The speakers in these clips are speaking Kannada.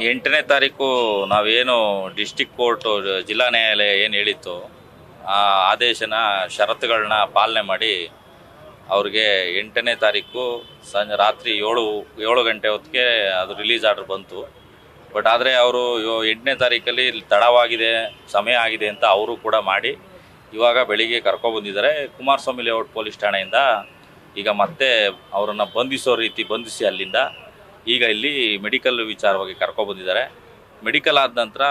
8ನೇ ತಾರೀಕು ನಾವೇನು ಡಿಸ್ಟಿಕ್ ಕೋರ್ಟು ಜಿಲ್ಲಾ ನ್ಯಾಯಾಲಯ ಏನು ಹೇಳಿತ್ತು ಆ ಆದೇಶನ ಷರತ್ತುಗಳನ್ನ ಪಾಲನೆ ಮಾಡಿ ಅವ್ರಿಗೆ 8ನೇ ತಾರೀಕು ರಾತ್ರಿ 7 ಗಂಟೆ ಹೊತ್ತಿಗೆ ಅದು ರಿಲೀಸ್ ಆರ್ಡರ್ ಬಂತು. ಬಟ್ ಆದರೆ ಅವರು 8ನೇ ತಾರೀಕಲ್ಲಿ ತಡವಾಗಿದೆ, ಸಮಯ ಆಗಿದೆ ಅಂತ ಅವರು ಕೂಡ ಮಾಡಿ ಇವಾಗ ಬೆಳಿಗ್ಗೆ ಕರ್ಕೊಬಂದಿದ್ದಾರೆ. ಕುಮಾರಸ್ವಾಮಿ ಲೇಔಟ್ ಪೊಲೀಸ್ ಠಾಣೆಯಿಂದ ಈಗ ಮತ್ತೆ ಅವರನ್ನು ಬಂಧಿಸಿ ಅಲ್ಲಿಂದ ಈಗ ಇಲ್ಲಿ ಮೆಡಿಕಲ್ ವಿಚಾರವಾಗಿ ಕರ್ಕೊಬಂದಿದ್ದಾರೆ. ಮೆಡಿಕಲ್ ಆದ ನಂತರ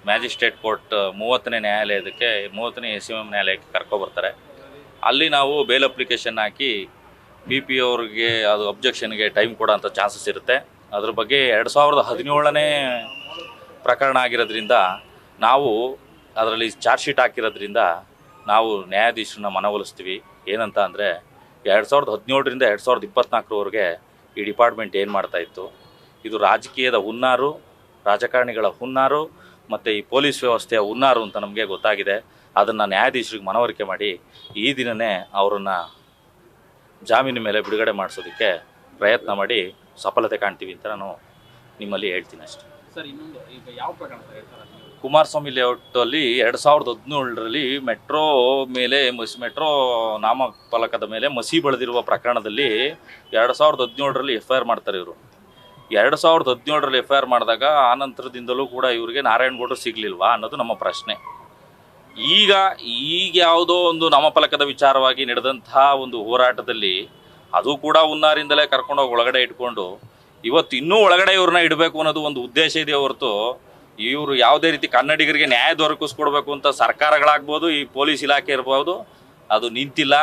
ಮ್ಯಾಜಿಸ್ಟ್ರೇಟ್ ಕೋರ್ಟ್ 30ನೇ ನ್ಯಾಯಾಲಯಕ್ಕೆ 30ನೇ SMM ನ್ಯಾಯಾಲಯಕ್ಕೆ ಕರ್ಕೊಬರ್ತಾರೆ. ಅಲ್ಲಿ ನಾವು ಬೇಲ್ ಅಪ್ಲಿಕೇಶನ್ ಹಾಕಿ BP ಅವ್ರಿಗೆ ಅದು ಅಬ್ಜೆಕ್ಷನ್ಗೆ ಟೈಮ್ ಕೊಡೋಂಥ ಚಾನ್ಸಸ್ ಇರುತ್ತೆ. ಅದ್ರ ಬಗ್ಗೆ 2017ನೇ ಪ್ರಕರಣ ಆಗಿರೋದ್ರಿಂದ ನಾವು ಅದರಲ್ಲಿ ಚಾರ್ಜ್ ಶೀಟ್ ಹಾಕಿರೋದ್ರಿಂದ ನಾವು ನ್ಯಾಯಾಧೀಶರನ್ನ ಮನವೊಲಿಸ್ತೀವಿ. ಏನಂತ ಅಂದರೆ 2017ರಿಂದ 2024ರವರೆಗೆ ಈ ಡಿಪಾರ್ಟ್ಮೆಂಟ್ ಏನು ಮಾಡ್ತಾಯಿತ್ತು, ಇದು ರಾಜಕೀಯದ ಹುನ್ನಾರು, ರಾಜಕಾರಣಿಗಳ ಹುನ್ನಾರು ಮತ್ತು ಈ ಪೊಲೀಸ್ ವ್ಯವಸ್ಥೆಯ ಹುನ್ನಾರು ಅಂತ ನಮಗೆ ಗೊತ್ತಾಗಿದೆ. ಅದನ್ನು ನ್ಯಾಯಾಧೀಶರಿಗೆ ಮನವರಿಕೆ ಮಾಡಿ ಈ ದಿನವೇ ಅವರನ್ನು ಜಾಮೀನು ಮೇಲೆ ಬಿಡುಗಡೆ ಮಾಡಿಸೋದಕ್ಕೆ ಪ್ರಯತ್ನ ಮಾಡಿ ಸಫಲತೆ ಕಾಣ್ತೀವಿ ಅಂತ ನಾನು ನಿಮ್ಮಲ್ಲಿ ಹೇಳ್ತೀನಿ ಅಷ್ಟೇ. ಸರ್, ಇನ್ನೊಂದು ಈಗ ಯಾವ ಪ್ರಕರಣ ಹೇಳ್ತಾರೆ? ಕುಮಾರಸ್ವಾಮಿ ಲೇಔಟಲ್ಲಿ 2017ರಲ್ಲಿ ಮೆಟ್ರೋ ನಾಮಫಲಕದ ಮೇಲೆ ಮಸಿ ಬೆಳೆದಿರುವ ಪ್ರಕರಣದಲ್ಲಿ 2017ರಲ್ಲಿ FIR ಮಾಡ್ತಾರೆ ಇವರು. 2017ರಲ್ಲಿ FIR ಮಾಡಿದಾಗ ಆ ನಂತರದಿಂದಲೂ ಕೂಡ ಇವರಿಗೆ ನಾರಾಯಣಗೌಡರು ಸಿಗಲಿಲ್ವಾ ಅನ್ನೋದು ನಮ್ಮ ಪ್ರಶ್ನೆ. ಈಗ ಯಾವುದೋ ಒಂದು ನಾಮಫಲಕದ ವಿಚಾರವಾಗಿ ನಡೆದಂತಹ ಒಂದು ಹೋರಾಟದಲ್ಲಿ ಅದು ಕೂಡ ಹುನ್ನಾರಿಂದಲೇ ಕರ್ಕೊಂಡೋಗಿ ಒಳಗಡೆ ಇಟ್ಕೊಂಡು ಇವತ್ತು ಇನ್ನೂ ಒಳಗಡೆ ಇವ್ರನ್ನ ಇಡಬೇಕು ಅನ್ನೋದು ಒಂದು ಉದ್ದೇಶ ಇದೆ ಹೊರತು ಇವರು ಯಾವುದೇ ರೀತಿ ಕನ್ನಡಿಗರಿಗೆ ನ್ಯಾಯ ದೊರಕಿಸ್ಕೊಡ್ಬೇಕು ಅಂತ ಸರ್ಕಾರಗಳಾಗ್ಬೋದು, ಈ ಪೊಲೀಸ್ ಇಲಾಖೆ ಇರ್ಬೋದು, ಅದು ನಿಂತಿಲ್ಲ.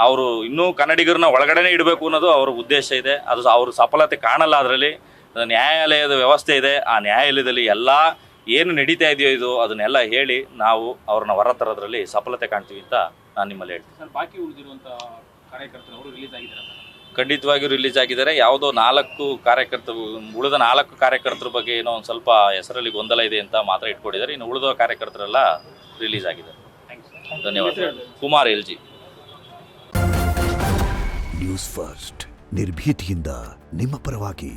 ಅವರು ಇನ್ನೂ ಕನ್ನಡಿಗರನ್ನ ಒಳಗಡೆನೇ ಇಡಬೇಕು ಅನ್ನೋದು ಅವ್ರ ಉದ್ದೇಶ ಇದೆ. ಅದು ಅವ್ರ ಸಫಲತೆ ಕಾಣಲ್ಲ. ಅದರಲ್ಲಿ ನ್ಯಾಯಾಲಯದ ವ್ಯವಸ್ಥೆ ಇದೆ. ಆ ನ್ಯಾಯಾಲಯದಲ್ಲಿ ಎಲ್ಲ ಏನು ನಡೀತಾ ಇದೆಯೋ ಇದು ಅದನ್ನೆಲ್ಲ ಹೇಳಿ ನಾವು ಅವ್ರನ್ನ ಹೊರತರೋದ್ರಲ್ಲಿ ಸಫಲತೆ ಕಾಣ್ತೀವಿ ಅಂತ ನಾನು ನಿಮ್ಮಲ್ಲಿ ಹೇಳ್ತೀನಿ. ಸರ್, ಬಾಕಿ ಉಳಿದಿರುವಂಥ ಕಾರ್ಯಕರ್ತರು ಅವರು ರಿಲೀಸ್ ಆಗಿದ್ದಾರೆ? ಖಂಡಿತವಾಗಿಯೂ ರಿಲೀಸ್ ಆಗಿದ್ದಾರೆ. ಯಾವುದೋ ಉಳಿದ 4 ಕಾರ್ಯಕರ್ತರ ಬಗ್ಗೆ ಏನೋ ಒಂದು ಸ್ವಲ್ಪ ಹೆಸರಲ್ಲಿ ಗೊಂದಲ ಇದೆ ಅಂತ ಮಾತ್ರ ಇಟ್ಕೊಂಡಿದ್ದಾರೆ. ಇನ್ನು ಉಳಿದ ಕಾರ್ಯಕರ್ತರೆಲ್ಲ ರಿಲೀಸ್ ಆಗಿದ್ದಾರೆ. ಧನ್ಯವಾದ. ಕುಮಾರ್ LG. ನ್ಯೂಸ್ ಫಸ್ಟ್, ನಿರ್ಭೀತಿಯಿಂದ ನಿಮ್ಮ ಪರವಾಗಿ.